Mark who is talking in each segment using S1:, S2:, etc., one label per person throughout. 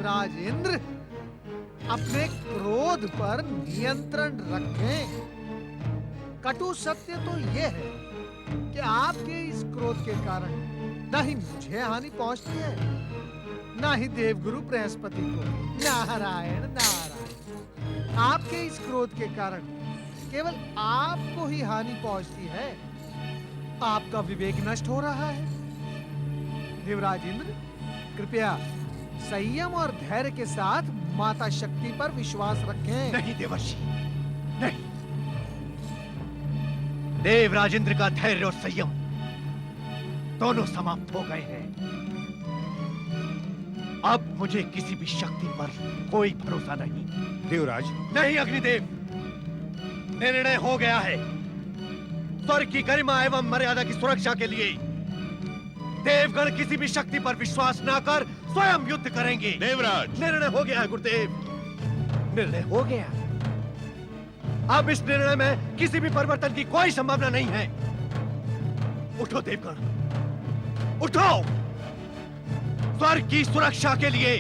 S1: देवराज इंद्र, अपने क्रोध पर नियंत्रण रखें। कटु सत्य तो यह है कि आपके इस क्रोध के कारण न ही मुझे हानि पहुंचती है, न ही देवगुरु बृहस्पति को। नारायण नारायण। आपके इस क्रोध के कारण केवल आपको ही हानि पहुंचती है। आपका विवेक नष्ट हो रहा है। देवराज इंद्र, कृपया संयम और धैर्य के साथ माता शक्ति पर विश्वास रखें।
S2: नहीं देवर्षि, नहीं। देवराज इंद्र का धैर्य और संयम दोनों समाप्त हो गए हैं। अब मुझे किसी भी शक्ति पर कोई भरोसा नहीं।
S3: देवराज।
S2: नहीं अग्निदेव, निर्णय हो गया है। स्वर्ग की गरिमा एवं मर्यादा की सुरक्षा के लिए देवगण किसी भी शक्ति पर विश्वास न कर स्वयं युद्ध करेंगे।
S4: देवराज,
S2: निर्णय हो गया है गुरुदेव, निर्णय हो गया। अब इस निर्णय में किसी भी परिवर्तन की कोई संभावना नहीं है। उठो देवगण, उठो। स्वर्ग की सुरक्षा के लिए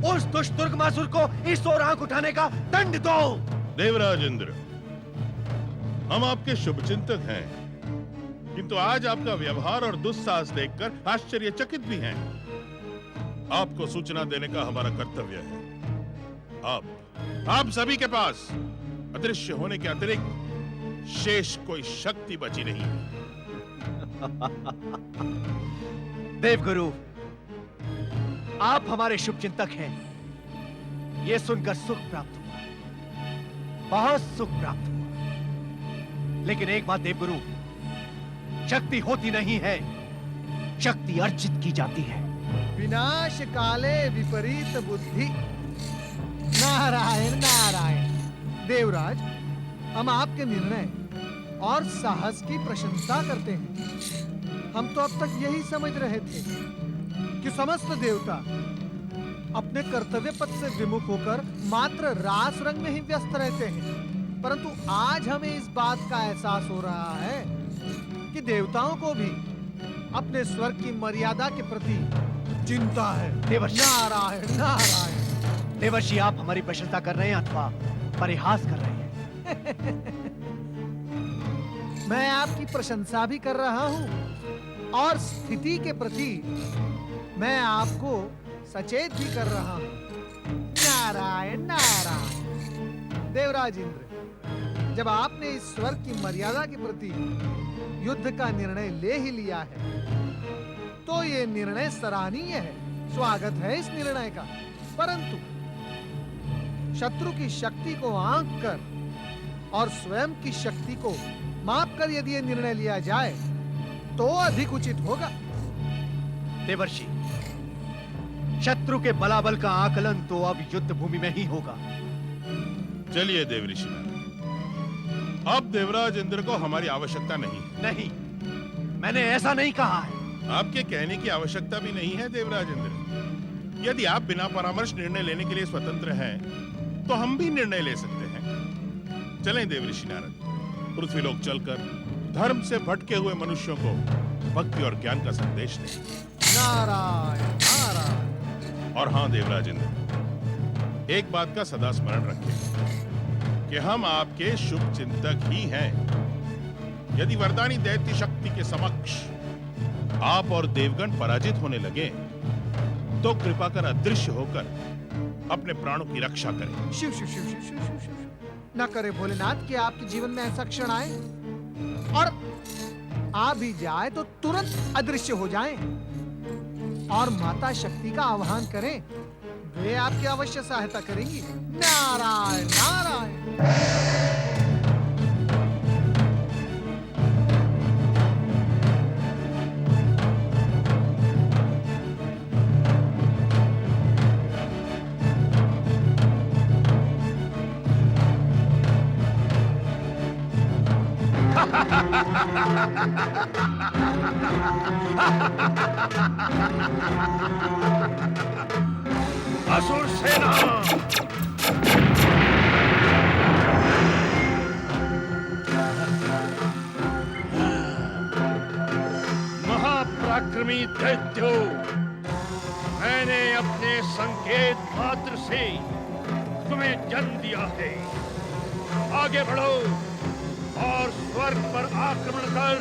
S2: उस दुष्ट दुर्गमासुर को इस ओर आंख उठाने का दंड दो।
S4: देवराज इंद्र, हम आपके शुभचिंतक हैं, किंतु आज आपका व्यवहार और दुस्साहस देखकर आश्चर्यचकित भी हैं। आपको सूचना देने का हमारा कर्तव्य है। आप सभी के पास अदृश्य होने के अतिरिक्त शेष कोई शक्ति बची नहीं है।
S2: देवगुरु, आप हमारे शुभचिंतक हैं, यह सुनकर सुख प्राप्त हुआ, बहुत सुख प्राप्त हुआ। लेकिन एक बात देवगुरु, शक्ति होती नहीं है, शक्ति अर्जित की जाती है।
S1: विनाश काले विपरीत बुद्धि। नारायण नारायण। देवराज, हम आपके निर्णय और साहस की प्रशंसा करते हैं। हम तो अब तक यही समझ रहे थे कि समस्त देवता अपने कर्तव्य पथ से विमुख होकर मात्र रास रंग में ही व्यस्त रहते हैं, परंतु आज हमें इस बात का एहसास हो रहा है कि देवताओं को भी अपने स्वर्ग की मर्यादा के प्रति चिंता है।
S2: देवर्षि,
S1: नारायण नारायण।
S2: देवर्षि, आप हमारी प्रशंसा कर रहे हैं अथवा परिहास कर रहे हैं?
S1: मैं आपकी प्रशंसा भी कर रहा हूं और स्थिति के प्रति मैं आपको सचेत भी कर रहा हूं। नारायण नारायण। देवराज इंद्र, जब आपने इस स्वर्ग की मर्यादा के प्रति युद्ध का निर्णय ले ही लिया है, तो यह निर्णय सराहनीय है, स्वागत है इस निर्णय का। परंतु शत्रु की शक्ति को आंक कर और स्वयं की शक्ति को माप कर यदि यह निर्णय लिया जाए तो अधिक उचित होगा।
S2: देवर्षि, शत्रु के बलाबल का आकलन तो अब युद्ध भूमि में ही होगा।
S4: चलिए देवऋषि, अब देवराज इंद्र को हमारी आवश्यकता नहीं।
S2: नहीं, मैंने ऐसा नहीं कहा है।
S4: आपके कहने की आवश्यकता भी नहीं है देवराज इंद्र। यदि आप बिना परामर्श निर्णय लेने के लिए स्वतंत्र हैं, तो हम भी निर्णय ले सकते हैं। चलें देवऋषि नारद, पृथ्वीलोक चलकर धर्म से भटके हुए मनुष्यों को भक्ति और ज्ञान का संदेश दें।
S1: नारायण नारायण।
S4: और हां देवराज इंद्र, एक बात का सदा स्मरण रखें कि हम आपके शुभ चिंतक ही हैं। यदि वरदानी दैत्य शक्ति के समक्ष आप और देवगण पराजित होने लगे, तो कृपा कर अदृश्य होकर अपने प्राणों की रक्षा करें।
S1: शिव शिव शिव शिव शिव शिव शिव। न करे भोलेनाथ कि आपके जीवन में ऐसा क्षण आए, और आ भी जाए तो तुरंत अदृश्य हो जाएं और माता शक्ति का आह्वान करें। वे आपकी अवश्य सहायता करेंगी। नारायण नारायण।
S2: असुर सेना,
S5: महापराक्रमी दैत्यो, मैंने अपने
S3: संकेत मात्र से तुम्हें जन्म दिया है। आगे बढ़ो और स्वर्ग पर आक्रमण कर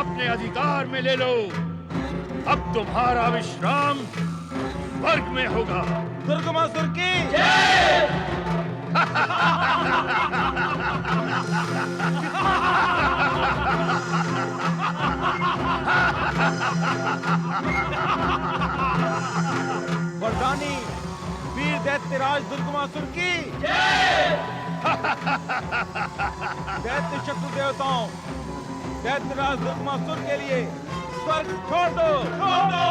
S3: अपने अधिकार में ले लो। अब तुम्हारा विश्राम स्वर्ग में होगा।
S5: दुर्गमासुर की वरदानी वीर दैत्यराज दुर्गमासुर की दैत्य शत्रु देवताओं, दैत्यराज दुर्गमासुर के लिए स्वर्ग छोड़ दो, छोड़ दो।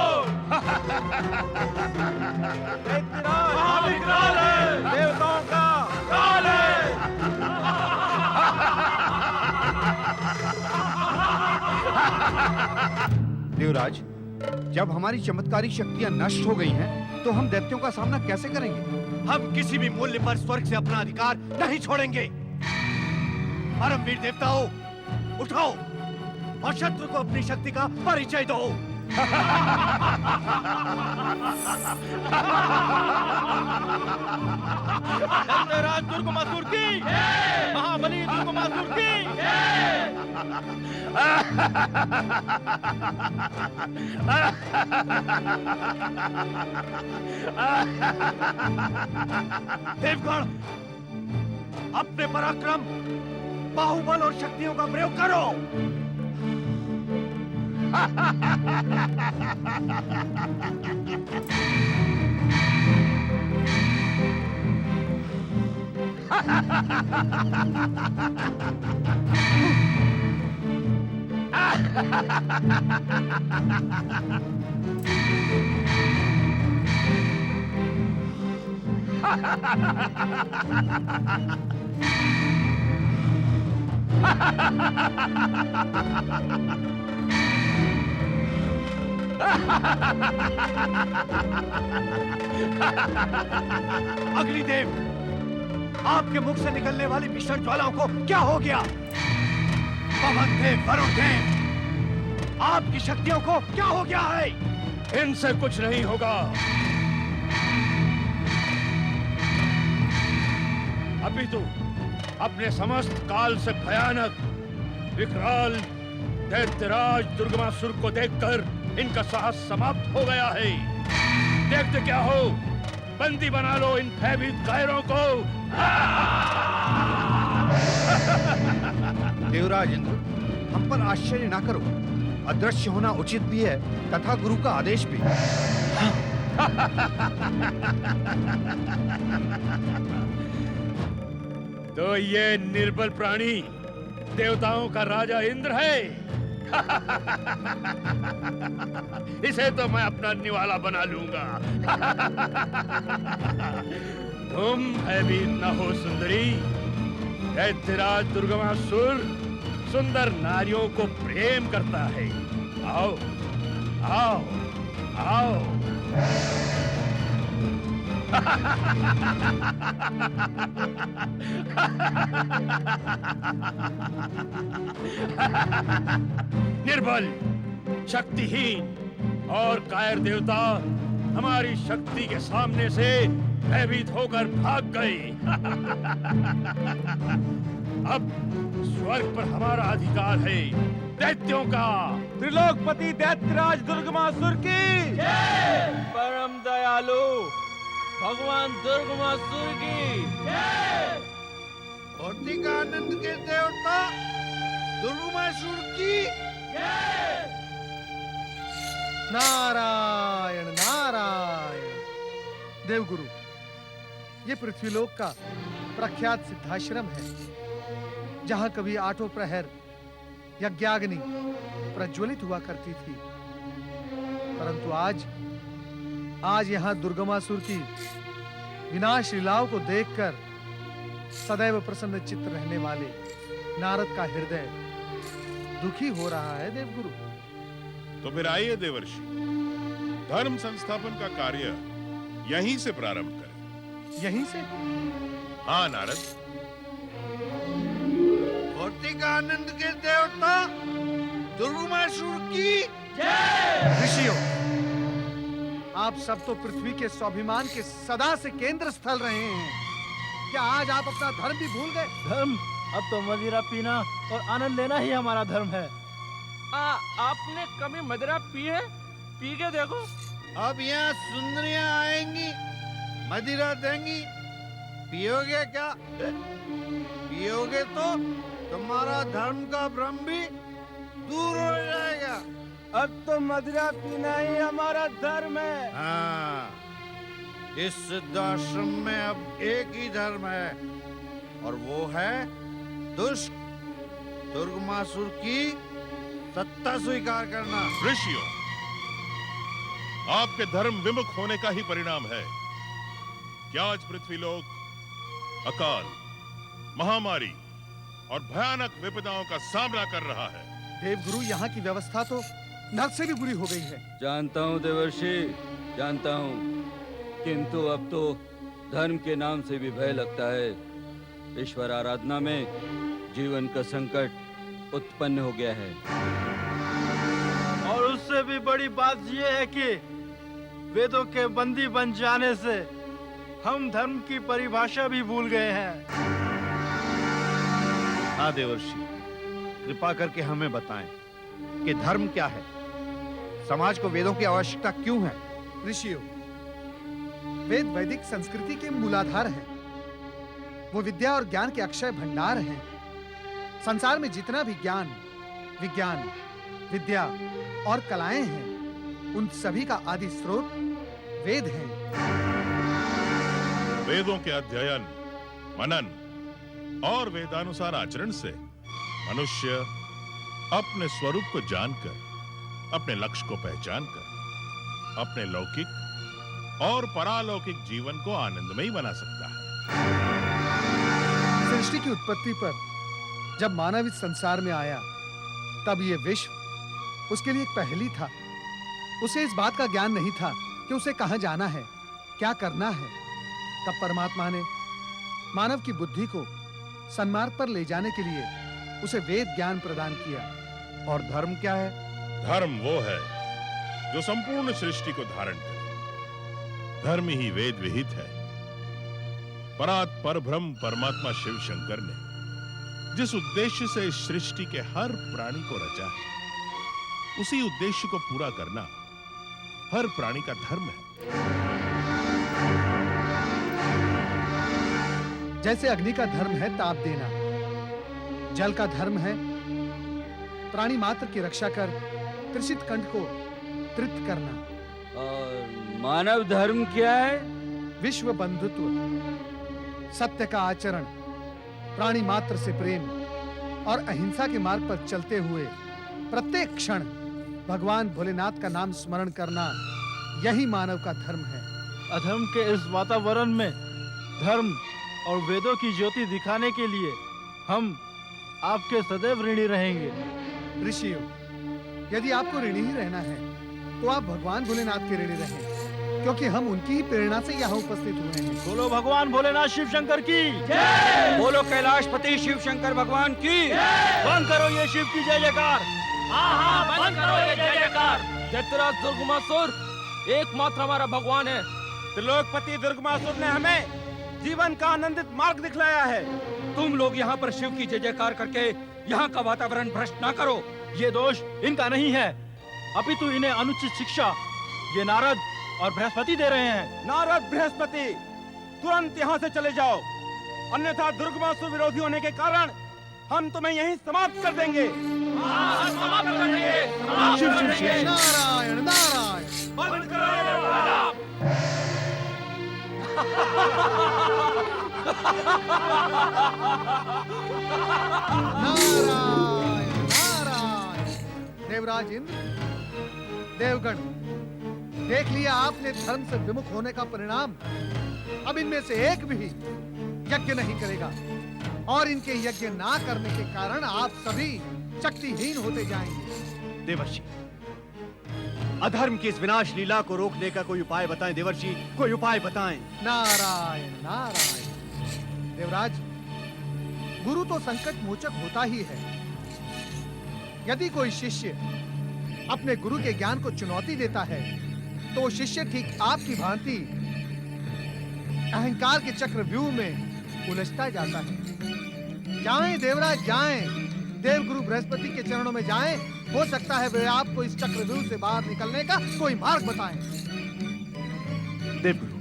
S5: दैत्यराज महाविकराल है, देवताओं का काल है।
S6: देवराज, जब हमारी चमत्कारी शक्तियां नष्ट हो गई हैं, तो हम दैत्यों का सामना कैसे करेंगे?
S2: हम किसी भी मूल्य पर स्वर्ग से अपना अधिकार नहीं छोड़ेंगे। परमवीर देवताओं, उठाओ और शत्रु को अपनी शक्ति का परिचय दो।
S5: दैत्यराज दुर्गमासुर की, महाबली दुर्गमासुर की।
S2: देवगण, अपने पराक्रम, बाहुबल और शक्तियों का प्रयोग करो। अग्निदेव, आपके मुख से निकलने वाली भीषण ज्वालाओं को क्या हो गया? पवन देव, वरुण देव, आपकी शक्तियों को क्या हो गया है?
S3: इनसे कुछ नहीं होगा। अभी तो अपने समस्त काल से भयानक विकराल दैत्यराज दुर्गमासुर को देखकर इनका साहस समाप्त हो गया है। देखते क्या हो, बंदी बना लो इन भयभीत कायरों को।
S6: देवराज इंद्र, हम पर आश्चर्य ना करो। अदृश्य होना उचित भी है तथा गुरु का आदेश भी।
S3: तो ये निर्बल प्राणी देवताओं का राजा इंद्र है। इसे तो मैं अपना निवाला बना लूंगा। तुम भयभीत न हो सुंदरी। दैत्यराज दुर्गमासुर सुंदर नारियों को प्रेम करता है। आओ आओ आओ। निर्बल, शक्तिहीन और कायर देवता हमारी शक्ति के सामने से भयभीत होकर भाग गए। अब स्वर्ग पर हमारा अधिकार है, दैत्यों का।
S5: त्रिलोकपति दैत्यराज दुर्गमासुर की, परम दयालु भगवान दुर्गमासुर की,
S6: आनंद के देवता दुर्गमासुर की।
S1: नारायण नारायण। देवगुरु, ये पृथ्वीलोक का प्रख्यात सिद्धाश्रम है, जहां कभी आठों प्रहर यज्ञाग्नि प्रज्वलित हुआ करती थी। परंतु आज यहां दुर्गमासुर की विनाश लीलाओं को देखकर सदैव प्रसन्न चित्त रहने वाले नारद का हृदय दुखी हो रहा है। देवगुरु,
S4: तो फिर आइए देवर्षि, धर्म संस्थापन का कार्य यहीं से प्रारंभ करें।
S1: यहीं से?
S4: हाँ नारद।
S6: भौतिक आनंद के देवता दुर्गमासुर की।
S1: ऋषियों, आप सब तो पृथ्वी के स्वाभिमान के सदा से केंद्र स्थल रहे हैं। क्या आज आप अपना धर्म भी भूल गए?
S7: धर्म? अब तो मदिरा पीना और आनंद लेना ही हमारा धर्म है।
S5: आपने कभी मदिरा पी है? पी के देखो।
S6: अब यहाँ सुंदरियां आएंगी, मदिरा देंगी, पियोगे क्या? पियोगे तो तुम्हारा धर्म का भ्रम भी दूर हो जाएगा।
S5: अब तो मदिरा पीना ही हमारा धर्म है।
S6: हाँ, इस सिद्धाश्रम में अब एक ही धर्म है और वो है दुष्ट दुर्गमासुर की सत्ता स्वीकार करना।
S4: ऋषियों, आपके धर्म विमुख होने का ही परिणाम है कि आज पृथ्वीलोक अकाल, महामारी और भयानक विपदाओं का सामना कर रहा है।
S1: देवगुरु, यहाँ की व्यवस्था तो नरक से भी बुरी हो गई है।
S8: जानता हूँ देवर्षि, जानता हूँ, किंतु अब तो धर्म के नाम से भी भय लगता है। ईश्वर आराधना में जीवन का संकट उत्पन्न हो गया है।
S7: और उससे भी बड़ी बात यह है कि वेदों के बंदी बन जाने से हम धर्म की परिभाषा भी भूल गए हैं।
S6: हाँ देवर्षि, कृपा करके हमें बताएं कि धर्म क्या है, समाज को वेदों की आवश्यकता क्यों है?
S1: ऋषियों, वेद वैदिक संस्कृति के मूलाधार हैं। वो विद्या और ज्ञान के अक्षय भंडार हैं। संसार में जितना भी ज्ञान, विज्ञान, विद्या और कलाएं हैं, उन सभी का आदि स्रोत वेद हैं।
S4: वेदों के अध्ययन, मनन और वेदानुसार आचरण से मनुष्य अपने स्वरूप को जानकर, अपने लक्ष्य को पहचानकर, अपने लौकिक और परालौकिक जीवन को आनंदमयी बना सकता है।
S1: सृष्टि की उत्पत्ति पर जब मानव इस संसार में आया, तब यह विश्व उसके लिए एक पहेली था। उसे इस बात का ज्ञान नहीं था कि उसे कहां जाना है, क्या करना है। तब परमात्मा ने मानव की बुद्धि को सन्मार्ग पर ले जाने के लिए उसे वेद ज्ञान प्रदान किया।
S6: और धर्म क्या है?
S4: धर्म वो है जो संपूर्ण सृष्टि को धारण करे। धर्म ही वेद विहित है। परात पर ब्रह्म परमात्मा शिव शंकर ने जिस उद्देश्य से इस सृष्टि के हर प्राणी को रचा है, उसी उद्देश्य को पूरा करना हर प्राणी का धर्म है।
S1: जैसे अग्नि का धर्म है ताप देना, जल का धर्म है प्राणी मात्र की रक्षा कर त्रिषित कंठ को तृप्त करना।
S8: और मानव धर्म क्या है?
S1: विश्व बंधुत्व, सत्य का आचरण, प्राणी मात्र से प्रेम और अहिंसा के मार्ग पर चलते हुए प्रत्येक क्षण भगवान भोलेनाथ का नाम स्मरण करना, यही मानव का धर्म है।
S7: अधर्म के इस वातावरण में धर्म और वेदों की ज्योति दिखाने के लिए हम आपके सदैव ऋणी रहेंगे।
S1: ऋषियों, यदि आपको ऋणी ही रहना है तो आप भगवान भोलेनाथ के ऋणी रहें, क्योंकि हम उनकी ही प्रेरणा से यहाँ उपस्थित हुए हैं।
S7: बोलो भगवान भोलेनाथ शिव शंकर की
S8: जय। बोलो कैलाशपति शिव शंकर भगवान की जय।
S7: बंद करो ये शिव की जय जयकार।
S5: हाँ, बंद करो ये जय जयकार।
S8: दैत्यराज दुर्गमासुर एकमात्र हमारा भगवान है।
S5: त्रिलोकपति दुर्गमासुर ने हमें जीवन का आनंदित मार्ग दिखलाया है।
S8: तुम लोग यहाँ पर शिव की जय जयकार करके यहाँ का वातावरण भ्रष्ट ना करो।
S7: ये दोष इनका नहीं है, अपितु इन्हें अनुचित शिक्षा ये नारद और बृहस्पति दे रहे हैं।
S5: नारद बृहस्पति, तुरंत यहाँ से चले जाओ, अन्यथा दुर्गमासुर विरोधी होने के कारण हम तुम्हें यहीं समाप्त कर देंगे। समाप्त कर देंगे।
S1: शिव शिव शिव, नारायण नारायण।
S5: बंद करो ये वाला।
S1: नारायण नारायण। देवराज इंद्र, देवगण, देख लिया आपने धर्म से विमुख होने का परिणाम। अब इनमें से एक भी यज्ञ नहीं करेगा और इनके यज्ञ ना करने के कारण आप सभी शक्तिहीन होते जाएंगे।
S2: देवर्षि, अधर्म की इस विनाश लीला को रोकने का कोई उपाय बताएं देवर्षि, कोई उपाय बताएं।
S1: नारायण नारायण। देवराज, गुरु तो संकट मोचक होता ही है। यदि कोई शिष्य अपने गुरु के ज्ञान को चुनौती देता है तो वो शिष्य ठीक आपकी भांति अहंकार के चक्रव्यूह में उलझता जाता है। जाएं देवराज जाएं, देवगुरु बृहस्पति के चरणों में जाएं। हो सकता है वे आपको इस चक्रव्यूह से बाहर निकलने का कोई मार्ग बताएं।
S2: देवगुरु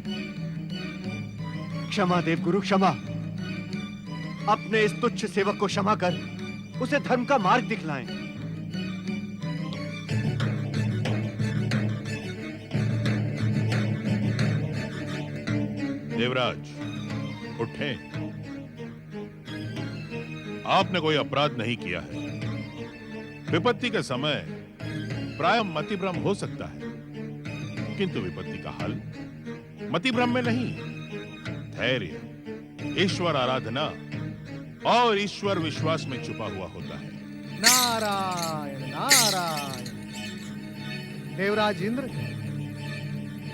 S2: क्षमा, देवगुरु क्षमा। अपने इस तुच्छ सेवक को क्षमा कर उसे धर्म का मार्ग दिखलाएं।
S4: देवराज उठें। आपने कोई अपराध नहीं किया है। विपत्ति के समय प्राय मतिभ्रम हो सकता है, किंतु विपत्ति का हल मतिभ्रम में नहीं, धैर्य, ईश्वर आराधना और ईश्वर विश्वास में छुपा हुआ होता है।
S1: नारायण नारायण। देवराज इंद्र,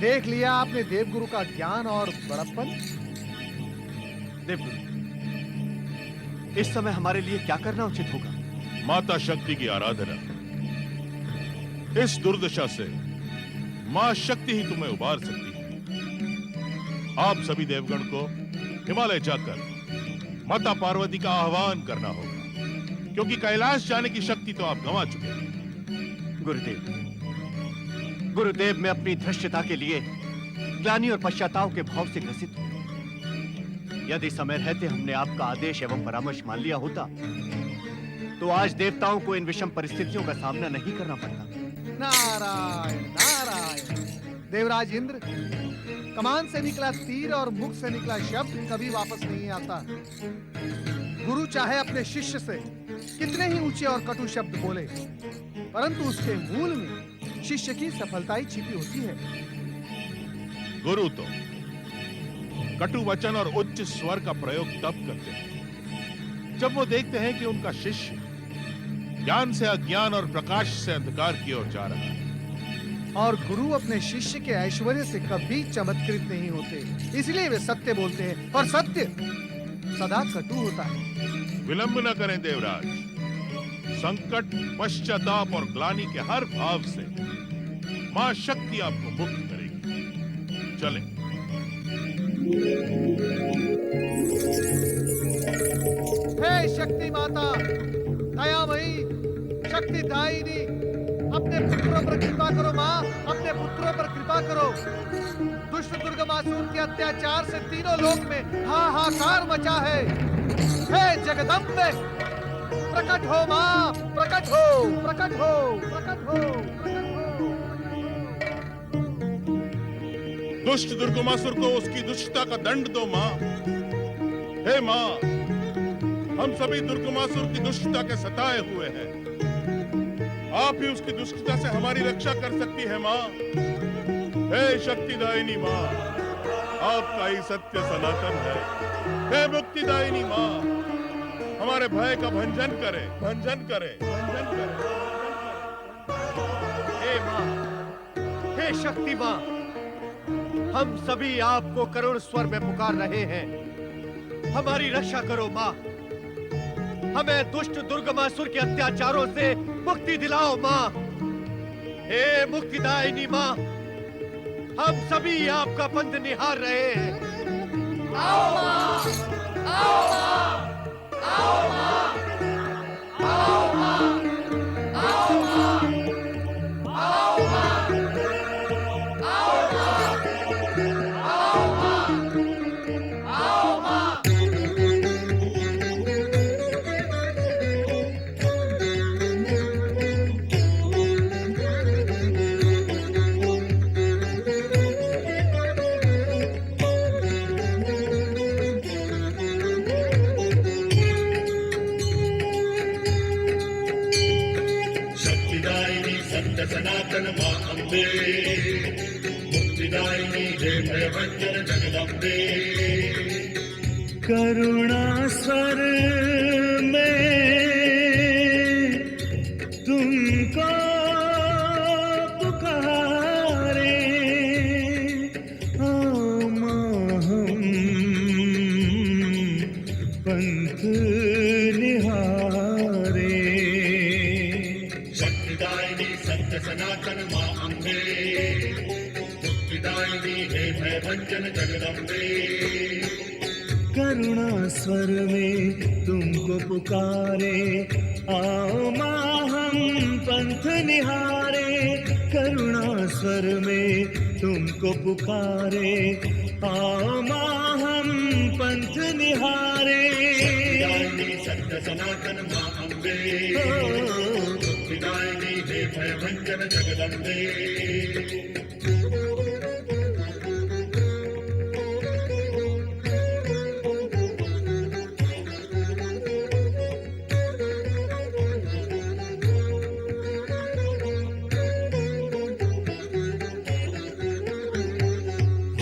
S1: देख लिया आपने देवगुरु का ज्ञान और बड़प्पन।
S2: देवगुरु, इस समय हमारे लिए क्या करना उचित होगा?
S4: माता शक्ति की आराधना। इस दुर्दशा से मां शक्ति ही तुम्हें उबार सकती है। आप सभी देवगण को हिमालय जाकर माता पार्वती का आह्वान करना होगा, क्योंकि कैलाश जाने की शक्ति तो आप गंवा चुके हैं।
S2: गुरुदेव, मैं अपनी धृष्टता के लिए ग्लानि और पश्चाताप के भाव से ग्रसित हूं। यदि समय रहते हमने आपका आदेश एवं परामर्श मान लिया होता, तो आज देवताओं को इन विषम परिस्थितियों का सामना नहीं करना पड़ता।
S1: नारायण नारायण। देवराज इंद्र, कमान से निकला तीर और मुख से निकला शब्द कभी वापस नहीं आता। गुरु चाहे अपने शिष्य से कितने ही ऊंचे और कटु शब्द बोले, परंतु उसके मूल में शिष्य की सफलता ही छिपी होती है।
S4: गुरु तो कटु वचन और उच्च स्वर का प्रयोग तब करते हैं जब वो देखते हैं कि उनका शिष्य ज्ञान से अज्ञान और प्रकाश से अंधकार की ओर जा रहा है।
S1: और गुरु अपने शिष्य के ऐश्वर्य से कभी चमत्कृत नहीं होते, इसलिए वे सत्य बोलते हैं, और सत्य सदा कटु होता है।
S4: विलंब न करें देवराज। संकट, पश्चाताप और ग्लानि के हर भाव से मां शक्ति आपको मुक्त करेगी। चलें।
S1: हे शक्ति माता, दयामयी, शक्ति दायिनी, अपने पुत्रों पर कृपा करो माँ, अपने पुत्रों पर कृपा करो। दुष्ट दुर्गमासुर के अत्याचार से तीनों लोक में हाहाकार मचा है। हे जगदम्बे, प्रकट हो माँ, प्रकट हो, प्रकट हो, प्रकट हो, प्रकट हो।
S4: दुष्ट दुर्गमासुर को उसकी दुष्टता का दंड दो मां। हे मां, हम सभी दुर्गमासुर की दुष्टता के सताए हुए हैं। आप ही उसकी दुष्टता से हमारी रक्षा कर सकती है मां। हे शक्तिदायिनी मां, आपका ही सत्य सनातन है। हे मुक्तिदायिनी मां, हमारे भय का भंजन करे, भंजन करे, भंजन करे।
S2: हे मां, हे शक्ति मां, हम सभी आपको करुण स्वर में पुकार रहे हैं। हमारी रक्षा करो मां। हमें दुष्ट दुर्गमासुर के अत्याचारों से मुक्ति दिलाओ मां। हे मुक्तिदायिनी मां, हम सभी आपका पंथ निहार रहे हैं। आओ मां, आओ मां, आओ मां, आओ मां, आओ मां, आओ मां, आओ मां, आओ मां।
S9: सनातन मां अम्बे, मुक्तिदायिनी जय भयभंजन जगदम्बे।
S10: करुणा स्वर में तुमको पुकारे, आओ मां हम पंथ निहारे।
S9: शक्तिदायिनी सत्य सनातन मां अम्बे, भयभञ्जन जगदम्बे
S10: करुणा स्वर में तुमको पुकारे, आओ माँ हम पंथ निहारे। करुणा स्वर में तुमको पुकारे, आओ माँ हम पंथ निहारे।
S9: सत्यदायिनी सत्य सनातन माँ अम्बे, मुक्तिदायिनी हे भयभञ्जन जगदम्बे।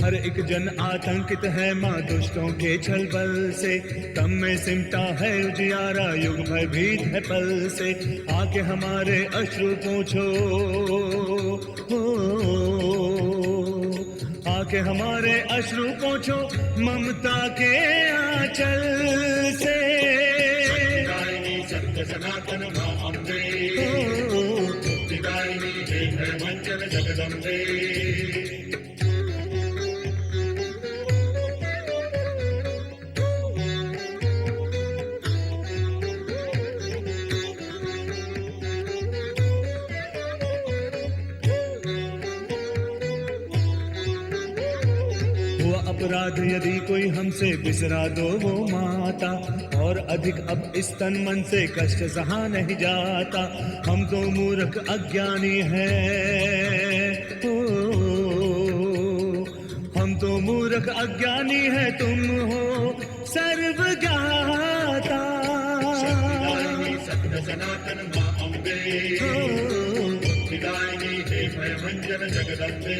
S10: हर एक जन आतंकित है माँ दुष्टों के छल बल से, तम में सिमटा है उजियारा, युग भयभीत है पल से। आके हमारे अश्रु पोंछो, आके हमारे अश्रु पोंछो, ममता के आंचल से।
S9: सत्यदायिनी सत्य सनातन माँ अम्बे, मुक्तिदायिनी हे भयभञ्जन जगदम्बे।
S10: अपराध यदि कोई हमसे बिसरा दो वो माता, और अधिक अब इस तन मन से कष्ट सहा नहीं जाता। हम तो मूर्ख अज्ञानी हैं, हम तो मूर्ख अज्ञानी है, तुम हो सर्वज्ञाता।
S9: सत्यदायिनी सत्य सनातन माँ अम्बे, मुक्तिदायिनी हे भयभञ्जन जगदम्बे।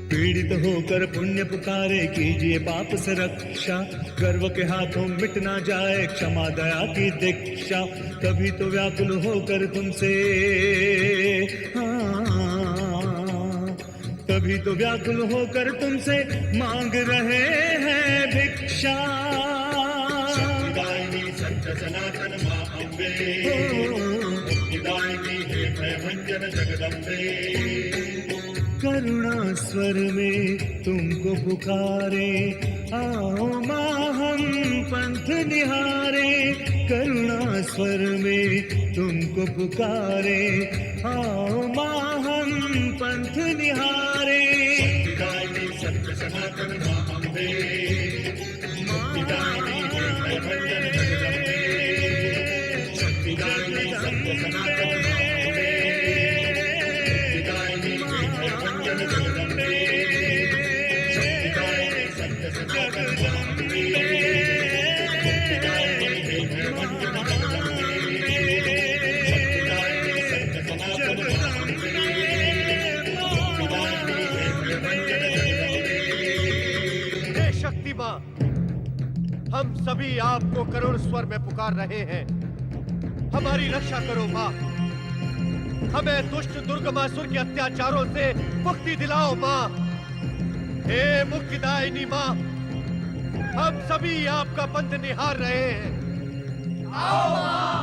S10: पीड़ित होकर पुण्य पुकारे, कीजिए पाप से रक्षा। गर्व के हाथों मिट ना जाए क्षमा दया की दीक्षा। तभी तो व्याकुल होकर तुमसे, तभी तो व्याकुल होकर तुमसे मांग रहे हैं भिक्षा।
S9: सत्यदायिनी सत्य सनातन माँ अम्बे, मुक्तिदायिनी हे भयभञ्जन जगदम्बे।
S10: करुणा स्वर में तुमको पुकारे, आओ माँ हम पंथ निहारे। करुणा स्वर में तुमको पुकारे, आओ माँ हम पंथ निहारे।
S9: सत्यदायिनी सत्य सनातन माँ अम्बे, मुक्तिदायिनी हे भयभञ्जन जगदम्बे। सत्यदायिनी सत्य सनातन माँ अम्बे, मुक्तिदायिनी हे भयभञ्जन जगदम्बे। सत्यदायिनी सत्य सनातन माँ अम्बे, मुक्तिदायिनी हे भयभञ्जन जगदम्बे। सत्यदायिनी सत्य सनातन माँ अम्बे, मुक्तिदायिनी हे भयभञ्जन जगदम्बे।
S2: हे शक्ति माँ, हम सभी आपको करुण स्वर में पुकार रहे हैं। हमारी रक्षा करो माँ, हमें दुष्ट दुर्गमासुर के अत्याचारों से मुक्ति दिलाओ माँ। हे मुक्तिदायिनी माँ, हम सभी आपका पंथ निहार रहे हैं। आओ माँ,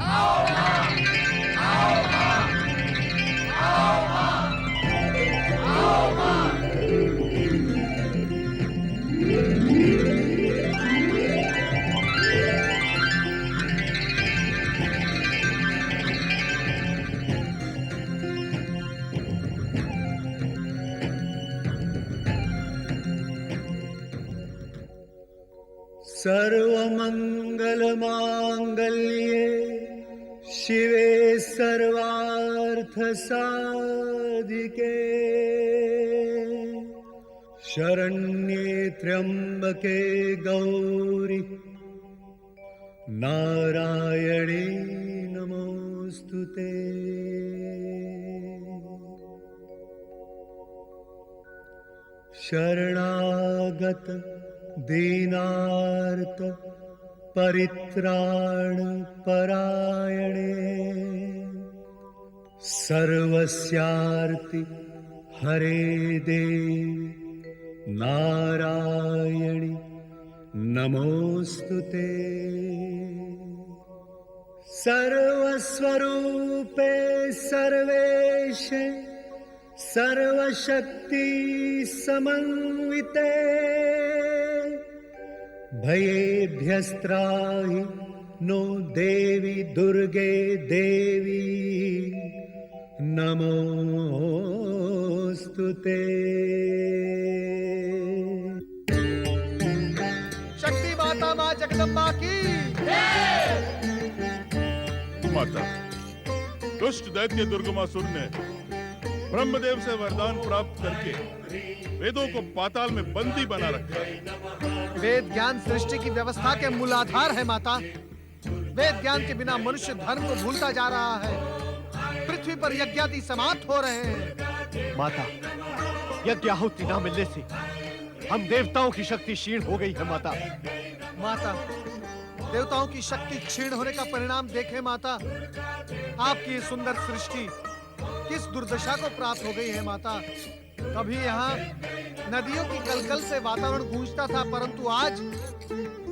S2: आओ माँ, आओ माँ, आओ माँ, आओ माँ।
S10: सर्वमंगल मांगल्ये शिवे सर्वार्थ साधिके, शरण्ये त्र्यंबके गौरी नारायणे नमोस्तुते। शरणागत दीनार्त परित्राण परायणे, सर्वस्यार्ति हरे देव नारायणि नमोस्तुते। सर्वस्वरूपे सर्वेशे सर्वशक्ति समन्विते भयेभ्यस्त्राहि नो देवी दुर्गे देवी नमोस्तुते।
S1: शक्ति माता माँ जगदम्बा की
S4: माता, दुष्ट दैत्य दुर्गमासुर ने ब्रह्मदेव से वरदान प्राप्त करके वेदों को पाताल में बंदी बना रखा है।
S1: वेद ज्ञान सृष्टि की व्यवस्था के मूलाधार है माता। वेद ज्ञान के बिना मनुष्य धर्म को भूलता जा रहा है। पृथ्वी पर यज्ञादि समाप्त हो रहे हैं।
S2: माता, यज्ञ आहुति न मिलने से हम देवताओं की शक्ति क्षीण हो गई है माता।
S1: माता, देवताओं की शक्ति क्षीण होने का परिणाम देखें माता। आपकी ये सुंदर सृष्टि किस दुर्दशा को प्राप्त हो गई है माता। कभी यहाँ नदियों की कलकल से वातावरण गूंजता था, परंतु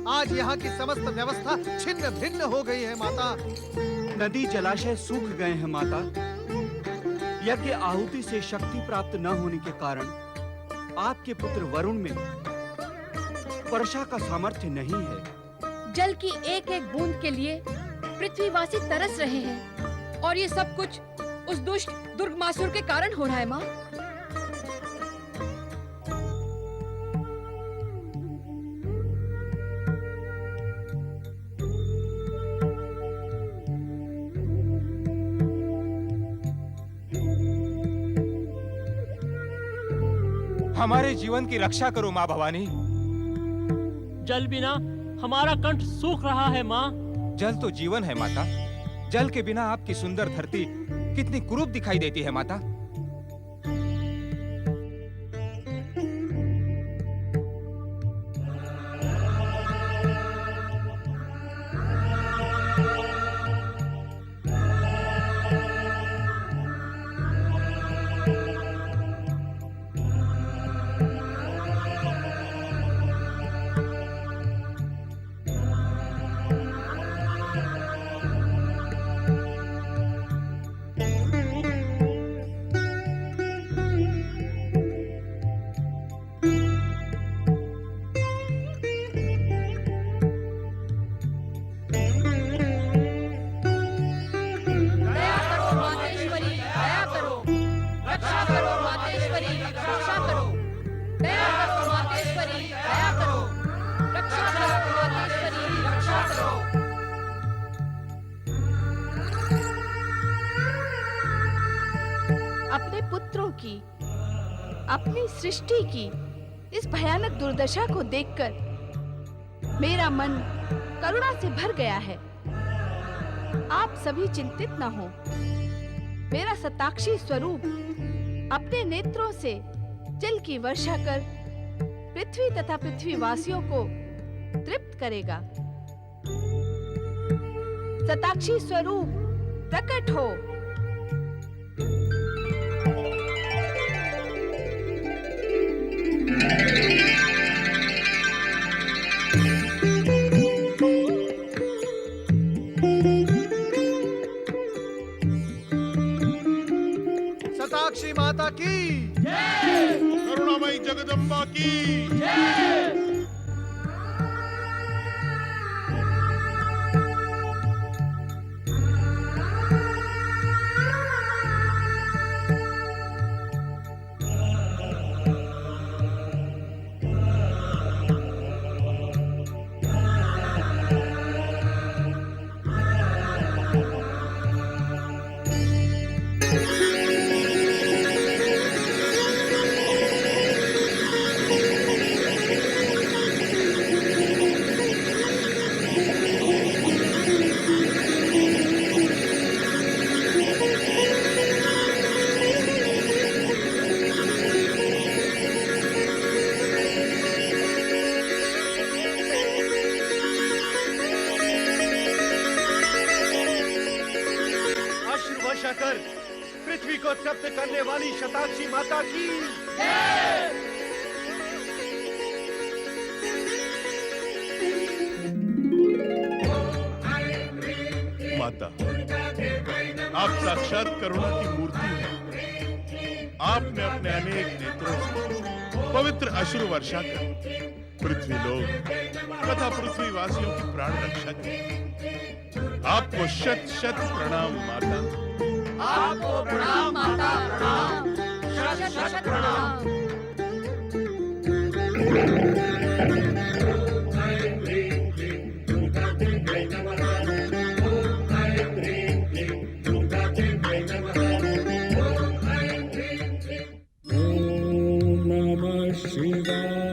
S1: आज यहाँ की समस्त व्यवस्था छिन्न भिन्न हो गई है माता।
S5: नदी जलाशय सूख गए हैं माता। यज्ञ आहुति से शक्ति प्राप्त न होने के कारण आपके पुत्र वरुण में वर्षा का सामर्थ्य नहीं है।
S11: जल की एक एक बूंद के लिए पृथ्वीवासी तरस रहे हैं और ये सब कुछ उस दुष्ट दुर्गमासुर के कारण हो रहा है माँ।
S5: हमारे जीवन की रक्षा करो माँ भवानी।
S12: जल बिना हमारा कंठ सूख रहा है माँ।
S5: जल तो जीवन है माता। जल के बिना आपकी सुंदर धरती कितनी कुरूप दिखाई देती है माता।
S11: अपने पुत्रों की, अपनी सृष्टि की इस भयानक दुर्दशा को देखकर मेरा मन करुणा से भर गया है। आप सभी चिंतित न हो। मेरा सताक्षी स्वरूप अपने नेत्रों से जल की वर्षा कर पृथ्वी तथा पृथ्वीवासियों को तृप्त करेगा। सताक्षी स्वरूप प्रकट हो।
S1: सताक्षी माता की
S4: जय, करुणामयी जगदम्बा की जय।
S2: को तृप्त करने वाली शताक्षी माता की
S4: माता, आप साक्षात करुणा की मूर्ति हैं। आपने अपने अनेक नेत्रों से पवित्र अश्रु वर्षा कर पृथ्वी लोग तथा पृथ्वीवासियों की प्राण रक्षा की। आपको शत शत प्रणाम माता।
S11: आपको प्रणाम माता, प्रणाम, शत शत प्रणाम।
S10: ओम नमः शिवाय।